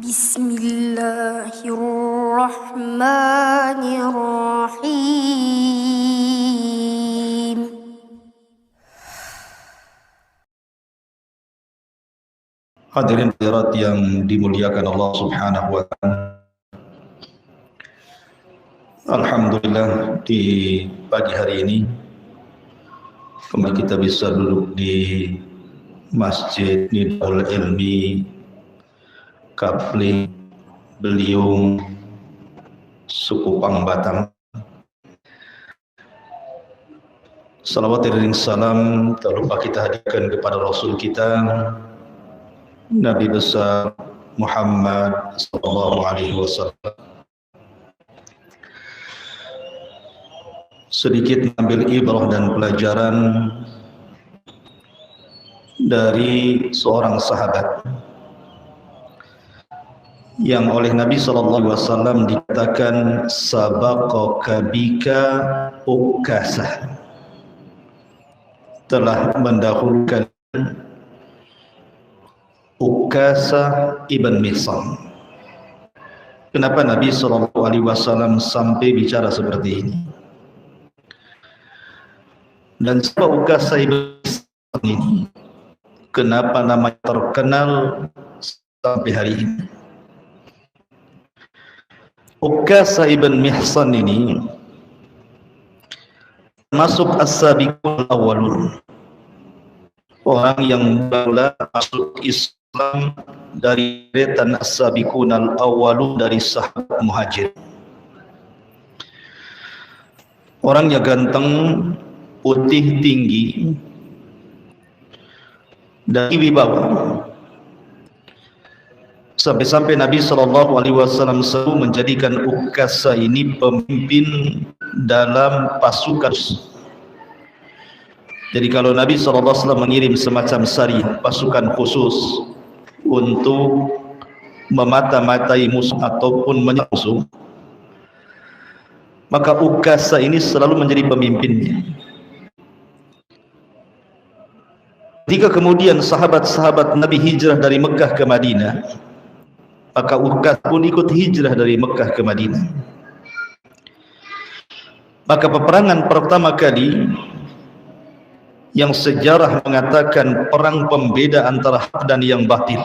Bismillahirrahmanirrahim. Hadirin hadirat yang dimuliakan Allah Subhanahu wa taala. Alhamdulillah, di pagi hari ini kembali kita bisa duduk di Masjid Nidul Ilmi Kapling Beliung Suku Pangbatang. Salawat dan salam tak lupa kita hadirkan kepada Rasul kita Nabi besar Muhammad sallallahu alaihi wasallam. Sedikit mengambil ibrah dan pelajaran dari seorang sahabat yang oleh Nabi sallallahu alaihi wasallam dikatakan sabaqaka bika Ukasah, telah mendahulukan Ukasah ibn Mihsan. Kenapa Nabi sallallahu alaihi wasallam sampai bicara seperti ini? Dan siapa Ukasah ibn Mihsan ini? Kenapa namanya terkenal sampai hari ini? Ukasah ibn Mihsan ini masuk as-sabiqul awwalun, orang yang mula masuk Islam dari deretan as-sabiqun al-awwalun dari sahabat muhajir. Orangnya ganteng, putih, tinggi, dan wibawa. Sampai-sampai Nabi SAW selalu menjadikan Ukasah ini pemimpin dalam pasukan. Jadi kalau Nabi SAW mengirim semacam sariyah, pasukan khusus untuk memata-matai musuh ataupun menyerang musuh, maka Ukasah ini selalu menjadi pemimpinnya. Ketika kemudian sahabat-sahabat Nabi hijrah dari Mekah ke Madinah, maka Ukasah pun ikut hijrah dari Mekah ke Madinah. Maka peperangan pertama kali yang sejarah mengatakan perang pembeda antara hak dan yang batil,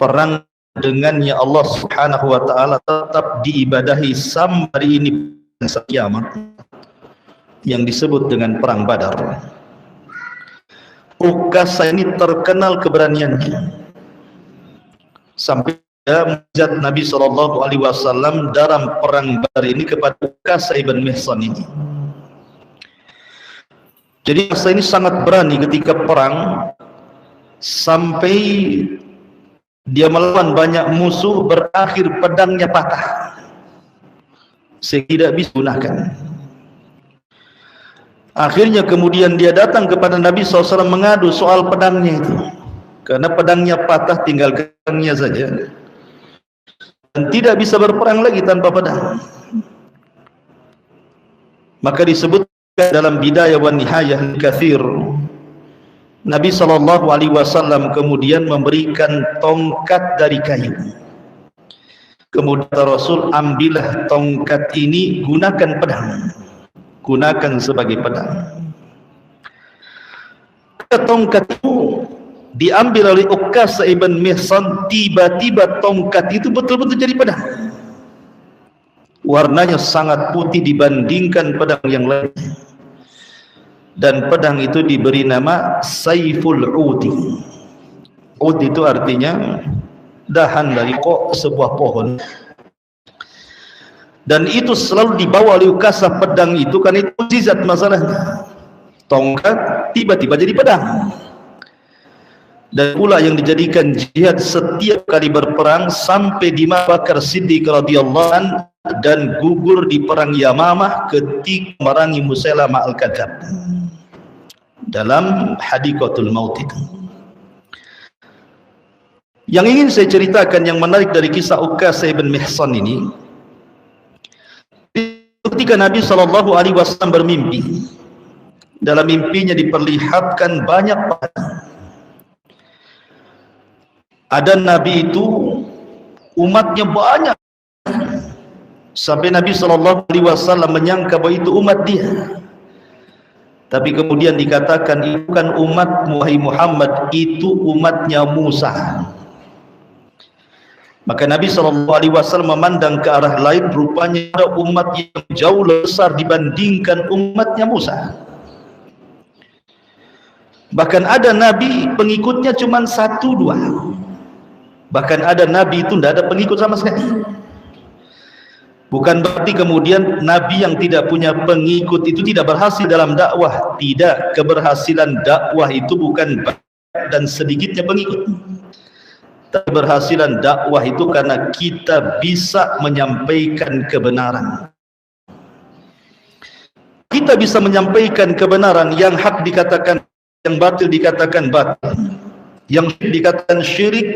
perang dengannya Allah Subhanahu wa taala tetap diibadahi sampai hari ini sampai kiamat, yang disebut dengan perang Badar. Ukasah ini terkenal keberaniannya sampai menjat Nabi SAW dalam perang Badar ini kepada Ukasah ibn Mihsan ini. Jadi Ukasah ini sangat berani ketika perang, sampai dia melawan banyak musuh, berakhir pedangnya patah sehingga tidak bisa digunakan. Akhirnya kemudian dia datang kepada Nabi SAW mengadu soal pedangnya itu, karena pedangnya patah, tinggal pedangnya saja dan tidak bisa berperang lagi tanpa pedang. Maka disebut dalam Bidayah wa Nihayah Katsir, Nabi SAW kemudian memberikan tongkat dari kayu. Kemudian Rasul, ambillah tongkat ini, gunakan pedang, gunakan sebagai pedang. Tongkat itu diambil oleh Ukasah ibn Mihsan, tiba-tiba tongkat itu betul-betul jadi pedang. Warnanya sangat putih dibandingkan pedang yang lain, dan pedang itu diberi nama Saiful Udi. Udi itu artinya dahan dari sebuah pohon, dan itu selalu dibawa oleh Ukasah pedang itu karena itu mukjizat masalahnya. Tongkat tiba-tiba jadi pedang. Dan pula yang dijadikan jihad setiap kali berperang sampai di Abu Bakar Siddiq radhiyallahu anhu, dan gugur di perang Yamamah ketika memerangi Musailamah al-Kadzab dalam Hadikatul Maut itu. Yang ingin saya ceritakan yang menarik dari kisah Ukasah ibn Mihsan ini, ketika Nabi SAW bermimpi, dalam mimpinya diperlihatkan banyak pedang. Ada nabi itu umatnya banyak sampai Nabi SAW menyangka bahwa itu umat dia. Tapi kemudian dikatakan, itu bukan umatmu wahai Muhammad, itu umatnya Musa. Maka Nabi SAW memandang ke arah lain, rupanya ada umat yang jauh lebih besar dibandingkan umatnya Musa. Bahkan ada nabi pengikutnya cuma 1-2. Bahkan ada nabi itu tidak ada pengikut sama sekali. Bukan berarti kemudian nabi yang tidak punya pengikut itu tidak berhasil dalam dakwah. Tidak, keberhasilan dakwah itu bukan dan sedikitnya pengikut. Keberhasilan dakwah itu karena kita bisa menyampaikan kebenaran. Kita bisa menyampaikan kebenaran, yang hak dikatakan yang batil dikatakan batil, yang syirik dikatakan syirik,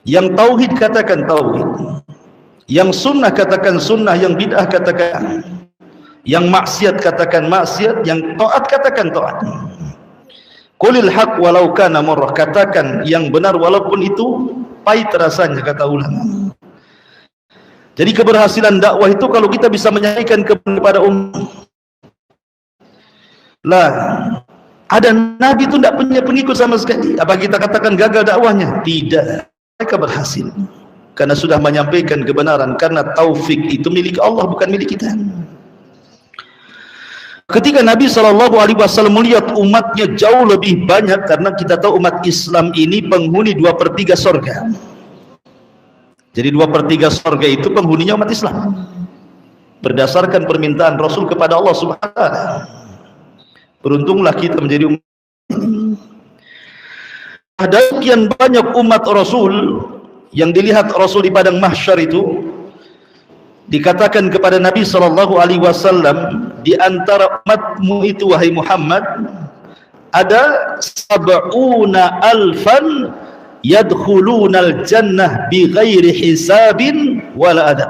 yang tauhid katakan tauhid, yang sunnah katakan sunnah, yang bid'ah katakan, yang maksiat katakan maksiat, yang taat katakan taat. Qulil haq walau kana murrah, katakan yang benar walaupun itu pahit rasanya, kata ulama. Jadi keberhasilan dakwah itu kalau kita bisa menyampaikan kepada umat. Lah, ada nabi itu tidak punya pengikut sama sekali. Apa kita katakan gagal dakwahnya? Tidak, mereka berhasil karena sudah menyampaikan kebenaran. Karena taufik itu milik Allah, bukan milik kita. Ketika Nabi SAW melihat umatnya jauh lebih banyak, karena kita tahu umat Islam ini penghuni 2/3 surga. Jadi 2/3 surga itu penghuninya umat Islam, berdasarkan permintaan Rasul kepada Allah Subhanahu wa Ta'ala. Beruntunglah kita menjadi umat. Ada sekian banyak umat Rasul yang dilihat Rasul di padang mahsyar itu. Dikatakan kepada Nabi SAW, di antara umatmu itu wahai Muhammad, ada 70,000 yadkhulunal jannah bighairi hisabin wala adab.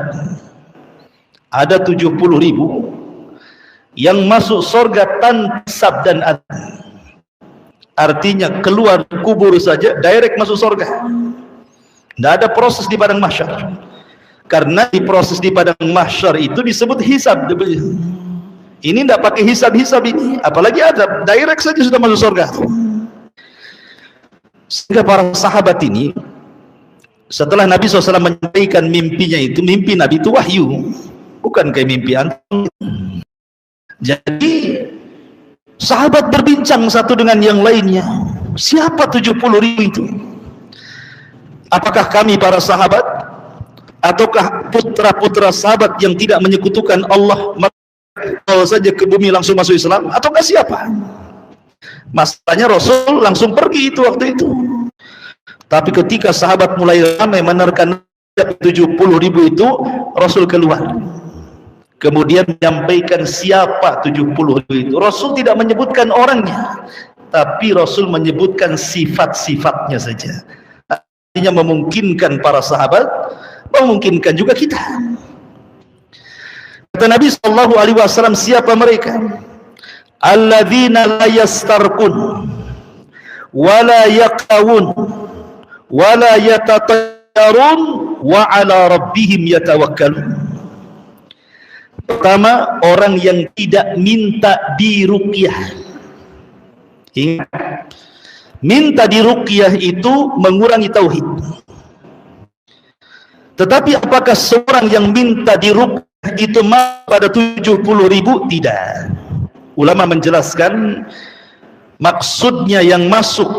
Ada 70.000 yang masuk surga tanpa hisab dan adab. Artinya keluar kubur saja direct masuk surga. Tidak ada proses di padang mahsyar. Karena di proses di padang mahsyar itu disebut hisab. Ini tidak pakai hisab-hisab ini, apalagi adab, direct saja sudah masuk surga. Sehingga para sahabat ini, setelah Nabi SAW menyampaikan mimpinya itu, mimpi Nabi itu wahyu, bukan kayak mimpi antum. Jadi sahabat berbincang satu dengan yang lainnya, siapa 70.000 itu? Apakah kami para sahabat, ataukah putra-putra sahabat yang tidak menyekutukan Allah, kalau saja ke bumi langsung masuk Islam, ataukah siapa? Masalahnya Rasul langsung pergi itu waktu itu. Tapi ketika sahabat mulai ramai menerkan 70.000 itu, Rasul keluar. Kemudian menyampaikan siapa 70.000 itu. Rasul tidak menyebutkan orangnya, tapi Rasul menyebutkan sifat-sifatnya saja. Artinya memungkinkan para sahabat, memungkinkan juga kita. Kata Nabi SAW, siapa mereka? Alladzina la yastarqun wala yaqawun wala yatatayyarun wa ala rabbihim yatawakkalun. Pertama, orang yang tidak minta diruqyah. Ingat, minta diruqyah itu mengurangi tauhid. Tetapi apakah seorang yang minta diruqyah itu pada 70.000? Tidak. Ulama menjelaskan maksudnya yang masuk,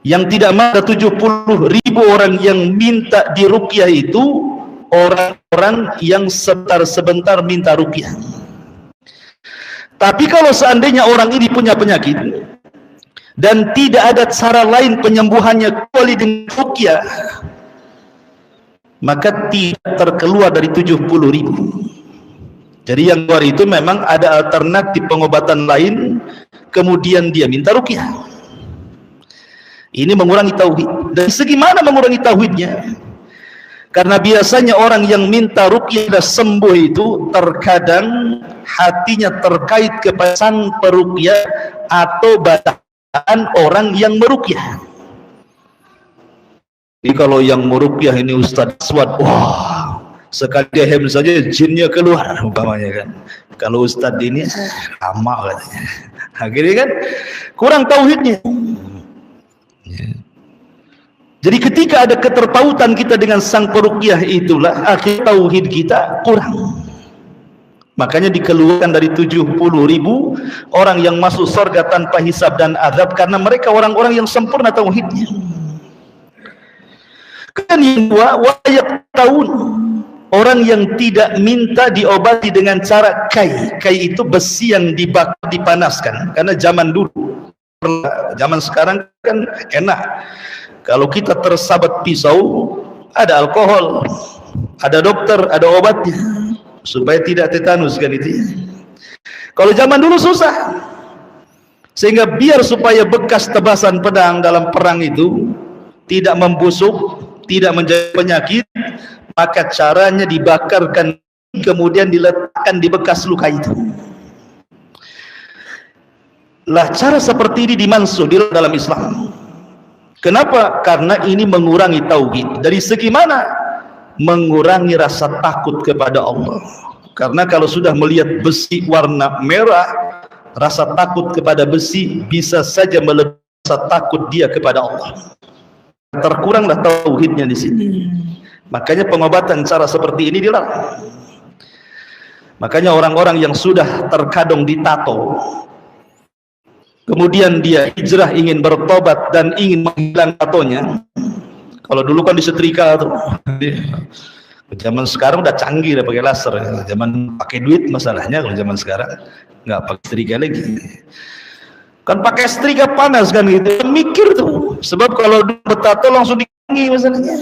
yang tidak ada 70.000 orang yang minta diruqyah itu orang-orang yang sebentar-sebentar minta ruqyah. Tapi kalau seandainya orang ini punya penyakit dan tidak ada cara lain penyembuhannya kecuali dengan ruqyah, maka tidak terkeluar dari 70.000. Jadi yang luar itu memang ada alternatif pengobatan lain, kemudian dia minta ruqyah. Ini mengurangi tauhid. Dari segi mana mengurangi tauhidnya? Karena biasanya orang yang minta ruqyah dan sembuh itu terkadang hatinya terkait kepada sang peruqyah atau bacaan orang yang meruqyah. Jadi kalau yang meruqyah ini Ustaz Aswad, wah, sekali dia hem saja jinnya keluar umpamanya kan. Kalau Ustaz ini lama katanya. Akhirnya kan kurang tauhidnya. Jadi ketika ada keterpautan kita dengan sang peruqyah, itulah akhir tauhid kita kurang. Makanya dikeluarkan dari 70.000 orang yang masuk surga tanpa hisab dan azab, karena mereka orang-orang yang sempurna tauhidnya. Kemudian yang kedua, wayak tahun, orang yang tidak minta diobati dengan cara kai. Kai itu besi yang dibakar, dipanaskan. Karena zaman dulu, zaman sekarang kan enak. Kalau kita tersabat pisau, ada alkohol, ada dokter, ada obatnya, supaya tidak tetanus kan itu. Kalau zaman dulu susah, sehingga biar supaya bekas tebasan pedang dalam perang itu tidak membusuk, tidak menjadi penyakit, maka caranya dibakarkan, kemudian diletakkan di bekas luka itu. Lah cara seperti ini dimansuh di dalam Islam. Kenapa? Karena ini mengurangi tauhid. Dari segi mana? Mengurangi rasa takut kepada Allah. Karena kalau sudah melihat besi warna merah, rasa takut kepada besi bisa saja melebihi rasa takut dia kepada Allah. Terkuranglah tauhidnya di sini. Makanya pengobatan cara seperti ini dilarang. Makanya orang-orang yang sudah terkadang ditato, kemudian dia hijrah ingin bertobat dan ingin menghilang tatonya. Kalau dulu kan disetrika tuh. Zaman sekarang udah canggih, udah pakai laser. Zaman pakai duit masalahnya. Kalau zaman sekarang nggak pakai setrika lagi. Kan pakai setrika panas kan gitu. Mikir tuh. Sebab kalau bertato langsung dikangi masalahnya.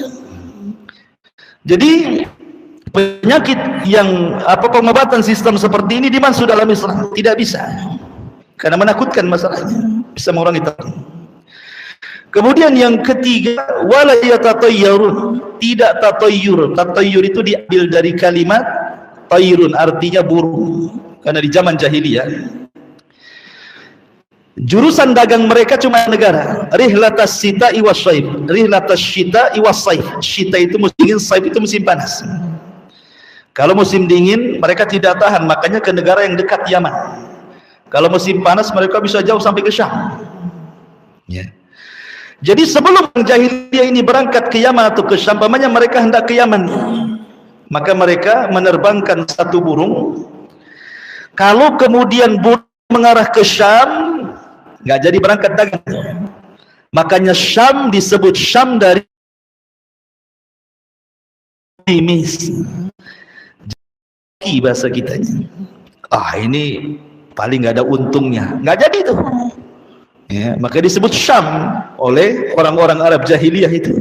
Jadi penyakit yang pengobatan sistem seperti ini dimansuh dalam Islam tidak bisa. Karena menakutkan masalahnya, bisa mengurangi takut. Kemudian yang ketiga, wala yatatayyarun, tidak tatayyur. Tatayyur itu diambil dari kalimat tayrun, artinya burung. Karena di zaman jahiliyah jurusan dagang mereka cuma negara. Rihlatas syita'i wassaif. Rihlatas syita'i wassaif. Syita itu musim dingin, saif itu musim panas. Kalau musim dingin mereka tidak tahan, makanya ke negara yang dekat Yaman. Kalau musim panas mereka bisa jauh sampai ke Syam. Ya. Jadi sebelum jahiliyah ini berangkat ke Yaman atau ke Syam, pamannya mereka hendak ke Yaman, maka mereka menerbangkan satu burung. Kalau kemudian burung mengarah ke Syam, nggak jadi berangkat dagang. Makanya Syam disebut Syam dari mimis. Jadi bahasa kitanya. Ini paling nggak ada untungnya, nggak jadi itu. Ya, maka disebut Syam oleh orang-orang Arab jahiliyah itu,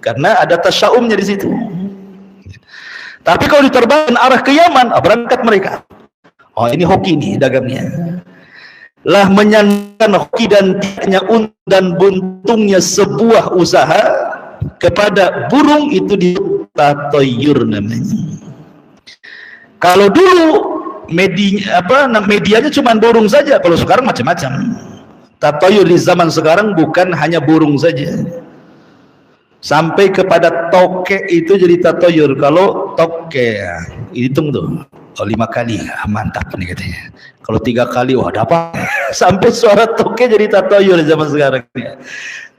karena ada tasyaumnya di situ. Tapi kalau diterbangkan arah ke Yaman, berangkat mereka. Ini hoki nih dagangnya. Lah menyandarkan hoki dan tidaknya untung dan buntungnya sebuah usaha kepada burung itu di tatayyur namanya. Kalau dulu medianya cuma burung saja, kalau sekarang macam-macam. Tatayyur di zaman sekarang bukan hanya burung saja, sampai kepada toke itu jadi tatayyur. Kalau toke ya, hitung tuh 5 kali, mantap nih katanya. Kalau 3 kali, wah dapat. Sampai suara toke jadi tatayyur di zaman sekarang.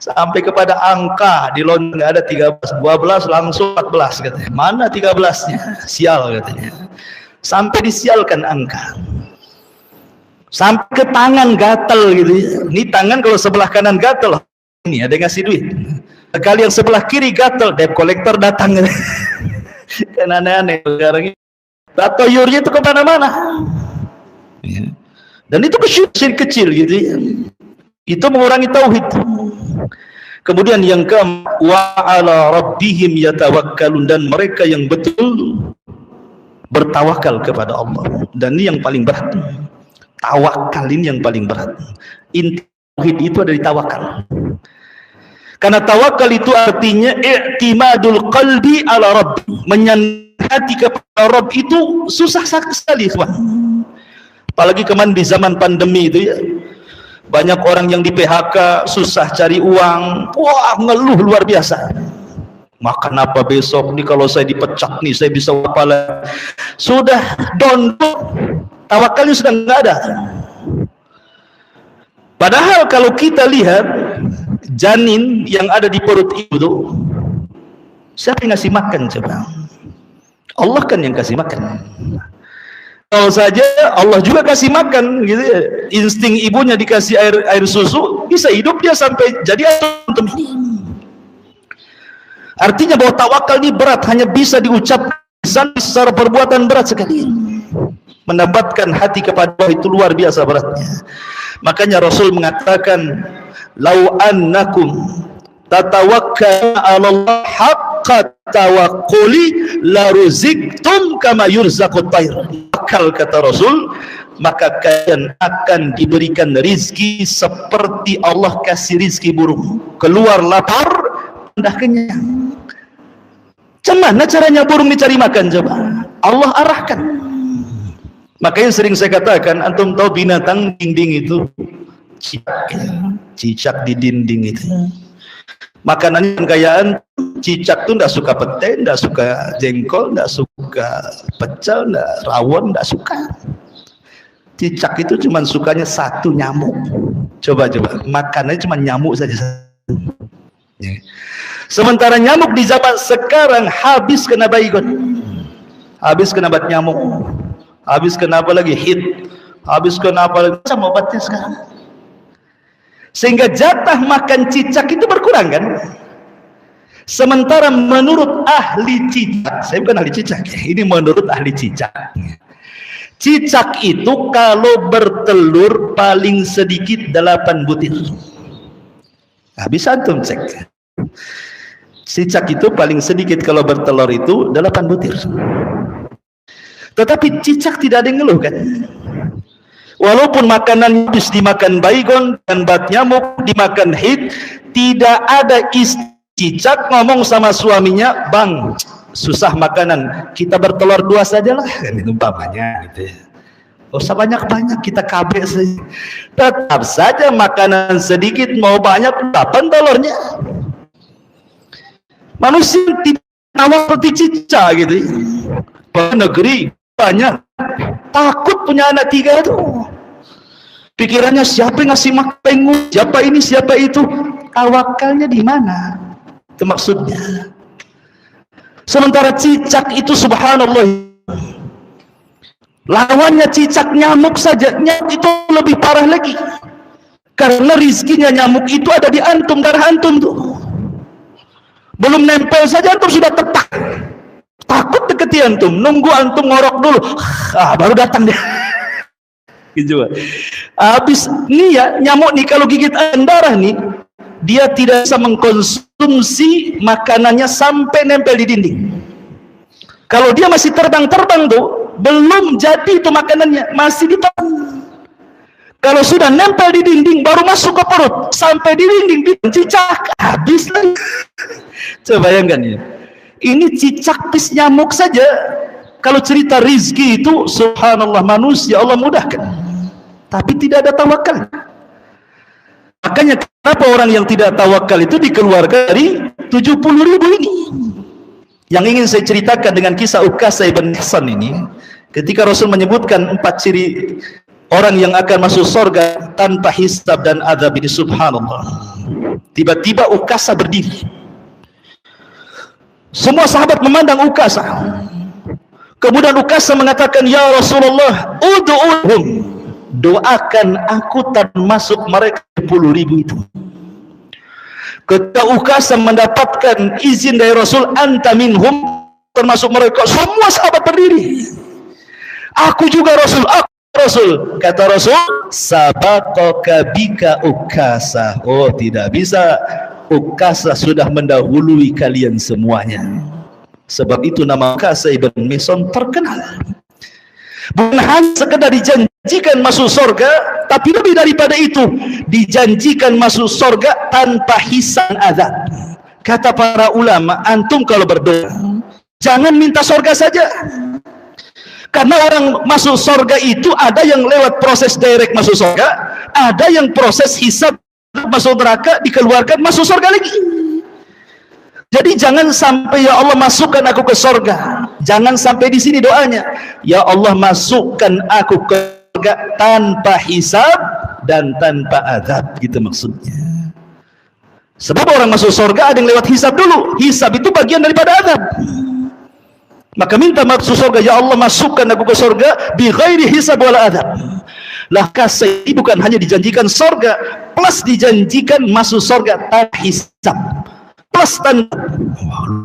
Sampai kepada angka di London ada 13, 12 langsung 14 katanya. Mana 13-nya? Sial katanya. Sampai disialkan angka. Sampai ke tangan gatel gitu ya. Ini tangan kalau sebelah kanan gatel, ini ada yang ngasih duit. Sekali yang sebelah kiri gatel, debt collector datang. Kan aneh-aneh sekarang ini. Tatayyurnya itu kemana-mana. Ya. Dan itu kecil-kecil gitu ya. Itu mengurangi tauhid. Kemudian yang keempat, wa ala rabbihim yatawakkalun, dan mereka yang betul bertawakal kepada Allah. Dan ini yang paling berat. Tawakal ini yang paling berat. Inti tauhid itu ada di tawakal. Karena tawakal itu artinya i'timadul qalbi ala rabb, menyandar hati kepada Rabb itu susah sekali, kawan. Apalagi kemarin di zaman pandemi itu ya, banyak orang yang di PHK, susah cari uang, wah ngeluh luar biasa. Makan apa besok nih, kalau saya dipecat nih saya bisa apa lagi. Sudah dondok, tawakalnya sudah nggak ada. Padahal kalau kita lihat janin yang ada di perut ibu itu, siapa yang ngasih makan coba? Allah kan yang kasih makan. Kalau saja Allah juga kasih makan gitu ya. Insting ibunya dikasih air susu, bisa hidup dia sampai jadi antum ini. Artinya bahwa tawakal ini berat, hanya bisa diucapkan secara perbuatan berat sekali. Mendapatkan hati kepada Allah itu luar biasa beratnya. Makanya Rasul mengatakan, "Lau annakum tatawakkaluna 'ala Allah haqqa tawakkuli la ruziktum kama yurzaqut tayr." Akal kata Rasul, maka kalian akan diberikan rizki seperti Allah kasih rizki burung. Keluar lapar, dah kenyang. Gimana caranya burung dicari makan coba? Allah arahkan. Makanya sering saya katakan, antum tahu binatang dinding itu cicak di dinding itu. Makanan kekayaan cicak tuh nggak suka pete, nggak suka jengkol, nggak suka pecel, nggak rawon, nggak suka. Cicak itu cuma sukanya satu, nyamuk. Coba makanannya cuma nyamuk saja. Sementara nyamuk di zaman sekarang habis kena baygon, habis kena bat nyamuk, habis kena apa lagi hit, habis kena apa lagi macam obatnya sekarang. Sehingga jatah makan cicak itu berkurang kan. Sementara menurut ahli cicak, saya bukan ahli cicak ya, ini menurut ahli cicak, cicak itu kalau bertelur paling sedikit 8 butir. Nah, bisa antum cek. Cicak itu paling sedikit kalau bertelur itu 8 butir. Tetapi cicak tidak ada yang ngeluh kan. Walaupun makanan habis dimakan baygon dan bat nyamuk, dimakan hit, tidak ada istri cicak ngomong sama suaminya, "Bang, susah makanan, kita bertelur 2 sajalah," kan itu umpamanya gitu ya. Gak usah banyak-banyak, kita KB saja. Tetap saja makanan sedikit mau banyak, kapan telurnya? Manusia tidak tahu seperti cicak gitu. Negeri banyak, takut punya anak 3 itu. Pikirannya siapa yang ngasih makan, siapa ini, siapa itu. Tawakalnya di mana? Itu maksudnya. Sementara cicak itu subhanallah, lawannya cicak nyamuk saja. Nyamuk itu lebih parah lagi, karena rizkinya nyamuk itu ada di antum, darah antum tuh. Belum nempel saja antum sudah tetak. Takut deketi antum, nunggu antum ngorok dulu, baru datang dia. Gitu. Habis nih ya, nyamuk nih kalau gigit darah nih, dia tidak bisa mengkonsumsi makanannya sampai nempel di dinding. Kalau dia masih terbang-terbang tuh, belum jadi itu makanannya, masih di tangan. Kalau sudah nempel di dinding, baru masuk ke perut, sampai di dinding, di cicak, habis lagi. Coba bayangkan ya, ini cicak pis nyamuk saja. Kalau cerita rizki itu, subhanallah, manusia Allah mudahkan, tapi tidak ada tawakal. Makanya kenapa orang yang tidak tawakal itu dikeluarkan dari 70.000 ini. Yang ingin saya ceritakan dengan kisah Ukasah ibn Hasan ini, ketika Rasul menyebutkan 4 ciri orang yang akan masuk surga tanpa hisab dan azab ini, subhanallah. Tiba-tiba Ukasah berdiri. Semua sahabat memandang Ukasah. Kemudian Ukasah mengatakan, "Ya Rasulullah, ud'uhum, doakan aku termasuk mereka 10.000 itu." Ketika Ukasah mendapatkan izin dari Rasul, "Anta minhum," termasuk mereka, semua sahabat berdiri. "Aku juga Rasul, aku Rasul." Kata Rasul, "Sabaqaka bika Ukasah." Oh, tidak bisa, Ukasah sudah mendahului kalian semuanya. Sebab itu nama Ukasah ibn Mihsan terkenal. Bukan hanya sekedar dijanjikan masuk surga, tapi lebih daripada itu, dijanjikan masuk surga tanpa hisab azab. Kata para ulama, antum kalau berdoa, jangan minta surga saja. Karena orang masuk surga itu ada yang lewat proses direct masuk surga, ada yang proses hisab masuk neraka, dikeluarkan masuk surga lagi. Jadi jangan sampai ya Allah masukkan aku ke surga. Jangan sampai di sini doanya. Ya Allah masukkan aku ke surga tanpa hisab dan tanpa azab, gitu maksudnya. Sebab orang masuk surga ada yang lewat hisab dulu. Hisab itu bagian daripada azab. Maka minta masuk surga, ya Allah masukkan aku ke surga bi ghairi hisab wala azab. Lah kasih ini bukan hanya dijanjikan surga, plus dijanjikan masuk surga tanpa hisab. Plus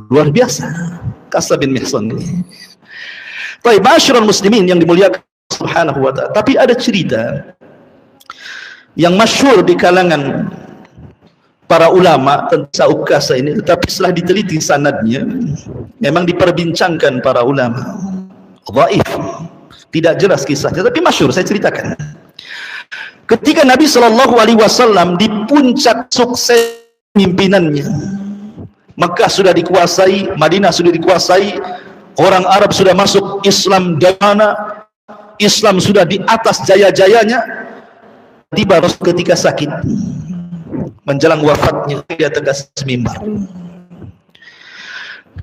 luar biasa Kasab bin Mihsan ini. Baik, masyarul muslimin yang dimuliakan subhanahu wa ta'ala. Tapi ada cerita yang masyhur di kalangan para ulama tentang Ukasha ini, tetapi setelah diteliti sanadnya memang diperbincangkan para ulama. Dhaif, tidak jelas kisahnya, tapi masyhur, saya ceritakan. Ketika Nabi SAW di puncak sukses pimpinannya, Mekah sudah dikuasai, Madinah sudah dikuasai, orang Arab sudah masuk Islam dari mana, Islam sudah di atas jaya-jayanya. Tiba Rasul ketika sakit, menjelang wafatnya, dia tegas mimbar,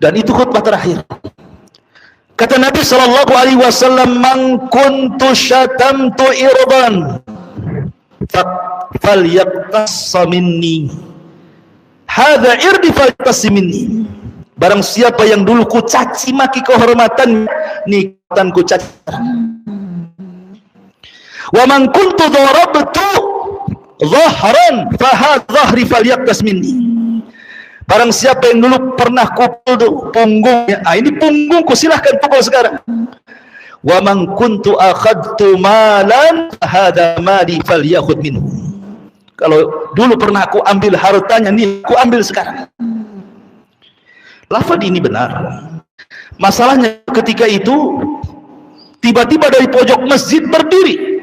dan itu khutbah terakhir. Kata Nabi SAW, "Man kuntu syatamtu irdan, falyaqtassa minni. Hadza irdi falyaqtassa minni." Barang siapa yang dulu ku caci maki kehormatan, nikmatan ku caci. Wa man kuntu darabtu dhahran fa dhahri falyaqtas minni. Barang siapa yang dulu pernah kupukul punggungnya, ini punggungku, silahkan pukul sekarang. Wa man kuntu akhadtu malan hadza mali falyakhudh minhu. Kalau dulu pernah aku ambil hartanya, nih aku ambil sekarang. Lafaz ini benar. Masalahnya ketika itu tiba-tiba dari pojok masjid berdiri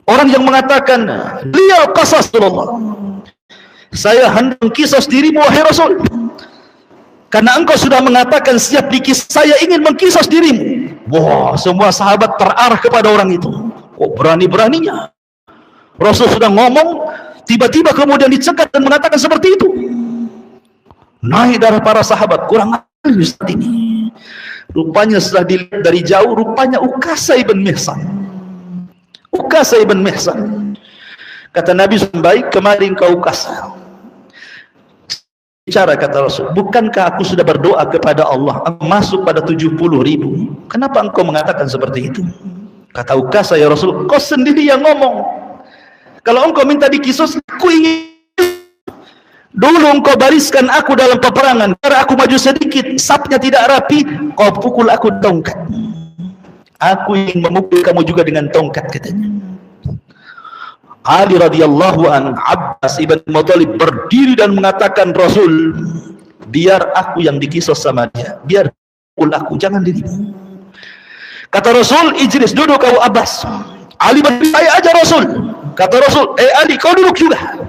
orang yang mengatakan, "Liyal qasas Rasulullah." Saya hendak mengkisos dirimu wahai Rasul, karena engkau sudah mengatakan setiap dikis saya ingin mengkisos dirimu. Wah, semua sahabat terarah kepada orang itu. Oh, berani-beraninya Rasul sudah ngomong, tiba-tiba kemudian dicegat dan mengatakan seperti itu. Naik darah para sahabat, kurang ajar Ustaz ini. Rupanya setelah dilihat dari jauh, rupanya Ukasha ibn Mihsan. Ukasha ibn Mihsan. Kata Nabi SAW, "Kemarin kau Ukasha." Bicara, kata Rasul, "Bukankah aku sudah berdoa kepada Allah, aku masuk pada 70.000? Kenapa engkau mengatakan seperti itu?" Kata Ukasha, "Ya Rasul, kau sendiri yang ngomong. Kalau engkau minta dikisos, aku ingin. Dulu engkau bariskan aku dalam peperangan, karena aku maju sedikit, sapnya tidak rapi, kau pukul aku tongkat. Aku ingin memukul kamu juga dengan tongkat," katanya. Ali radhiyallahu an, Abbas ibn Muttalib berdiri dan mengatakan, "Rasul, biar aku yang dikisos sama dia, biar pukul aku, jangan dirimu." Kata Rasul, "Ijlis, duduk kau Abbas." Ali berdiri, "Saya aja Rasul." Kata Rasul, Ali, kau duduk juga.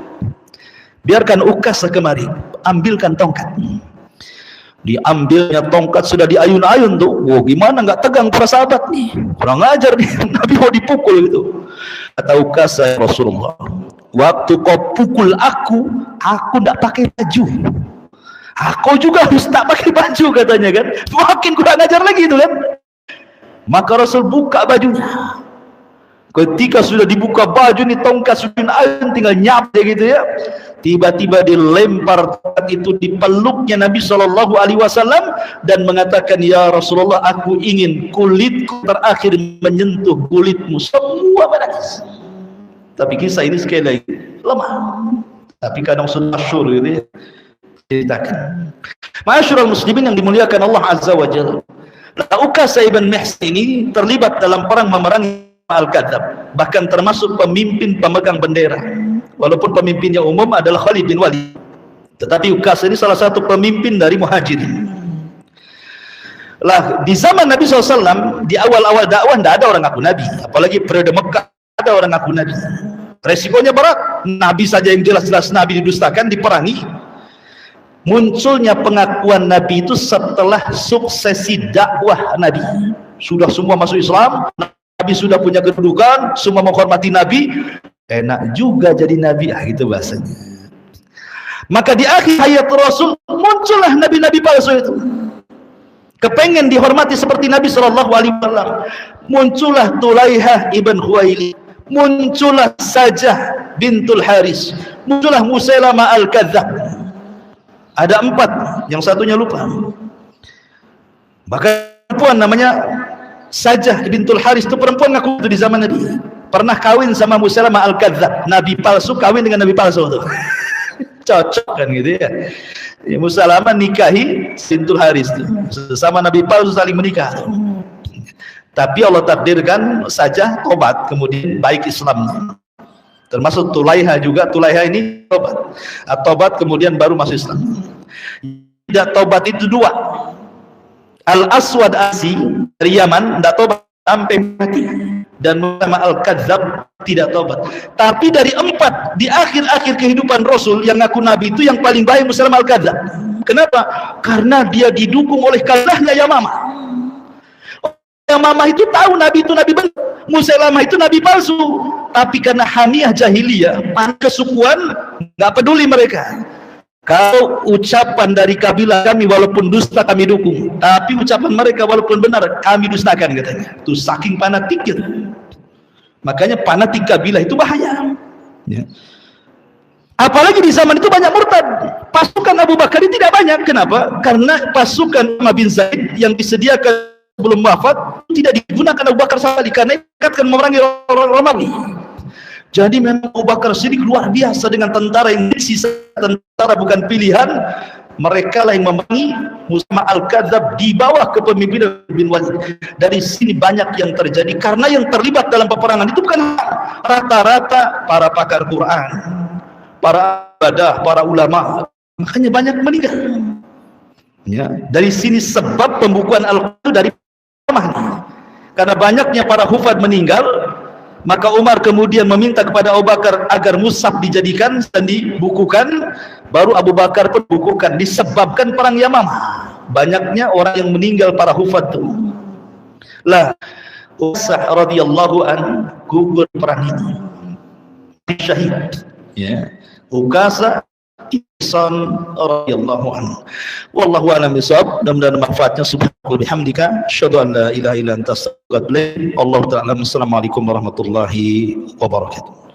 Biarkan Ukasha kemari, ambilkan tongkat." Diambilnya tongkat, sudah diayun-ayun tuh. Wah, gimana nggak tegang para sahabat nih, kurang ajar nih, Nabi mau dipukul gitu. Kata Ukasha, "Rasulullah, waktu kau pukul aku nggak pakai baju. Aku juga harus tak pakai baju," katanya kan. Makin kurang ajar lagi itu kan. Maka Rasul buka bajunya. Ketika sudah dibuka baju nih, tongkat sudah ayun, tinggal nyap gitu ya. Tiba-tiba dilempar tongkat itu di peluknya Nabi SAW dan mengatakan, "Ya Rasulullah, aku ingin kulitku terakhir menyentuh kulitmu." Semua menangis. Tapi kisah ini sekali lagi lemah, tapi kadang sudah masyhur gitu ya, ceritakan. Masyarul muslimin yang dimuliakan Allah Azza wa Jalla. Ukasha ibn Mihsan ini terlibat dalam perang memerangi Al-Kadzab, bahkan termasuk pemimpin pemegang bendera. Walaupun pemimpinnya umum adalah Khalid bin Walid, tetapi Ukasha ini salah satu pemimpin dari Muhajirin. Lah, di zaman Nabi SAW, di awal-awal dakwah tidak ada orang ngaku Nabi, apalagi periode Mekah ada orang ngaku Nabi. Resikonya berat. Nabi saja yang jelas-jelas Nabi didustakan, diperangi. Munculnya pengakuan Nabi itu setelah suksesi dakwah Nabi. Sudah semua masuk Islam, Nabi sudah punya kedudukan, semua menghormati Nabi, enak juga jadi Nabi, gitu bahasanya. Maka di akhir hayat Rasul muncullah nabi-nabi palsu itu. Kepengen dihormati seperti Nabi SAW. Muncullah Tulaihah ibn Khuwailid, muncullah Sajah bintul Haris, muncullah Musailamah al-Kadzdzab. Ada 4, yang satunya lupa. Maka perempuan namanya Sajah bintul Haris itu perempuan ngaku itu di zaman Nabi. Pernah kawin sama Musailamah al-Kadzdzab, nabi palsu kawin dengan nabi palsu itu. Cocok kan gitu ya. Musailamah nikahi bintul Haris itu. Sesama nabi palsu saling menikah. Tapi Allah takdirkan saja tobat, kemudian baik Islamnya. Termasuk Tulaiha juga. Tulaiha ini tobat. Tobat kemudian baru masuk Islam. Tidak tobat itu 2. Al-Aswad Asi dari Yaman tidak tobat sampai mati, dan Musailamah al-Kadzdzab tidak tobat. Tapi dari 4 di akhir-akhir kehidupan Rasul yang ngaku nabi itu yang paling baik Musailamah al-Kadzdzab. Kenapa? Karena dia didukung oleh kalahnya Yamamah. Yamamah itu tahu nabi itu nabi benar, Musailamah itu nabi palsu. Tapi karena hamiyah jahiliyah, kesukuan, nggak peduli mereka. Kalau ucapan dari kabilah kami walaupun dusta kami dukung, tapi ucapan mereka walaupun benar kami dustakan, katanya. Itu saking fanatiknya. Makanya fanatik kabilah itu bahaya. Ya. Apalagi di zaman itu banyak murtad. Pasukan Abu Bakar ini tidak banyak. Kenapa? Karena pasukan Umar bin Zaid yang disediakan sebelum wafat tidak digunakan Abu Bakar sekali, karena ikatkan memerangi orang Romawi. Jadi memang Abu Bakar Siddiq luar biasa dengan tentara yang sisa tentara bukan pilihan. Mereka lah yang memerangi Musailamah al-Kadzdzab di bawah kepemimpinan bin Walid. Dari sini banyak yang terjadi karena yang terlibat dalam peperangan itu bukan rata-rata para pakar Quran, para ibadah, para ulama. Makanya banyak meninggal. Ya, dari sini sebab pembukuan Al-Quran dari karena banyaknya para hufad meninggal. Maka Umar kemudian meminta kepada Abu Bakar agar mushaf dijadikan dan dibukukan. Baru Abu Bakar pun bukukan, disebabkan perang Yamamah. Banyaknya orang yang meninggal para hufad itu. Lah, Ukasah radhiyallahu an gugur perang ini. Syahid. Ya. Ukasah Ihsan radhiyallahu anhu. Wallahu a'lam bishawab. Mudah-mudahan manfaatnya. Subhanallah bihamdika asyhadu an la ilaha illa anta astaghfiruka wa atubu ilaik. Allahu ta'ala. Assalamualaikum warahmatullahi wabarakatuh.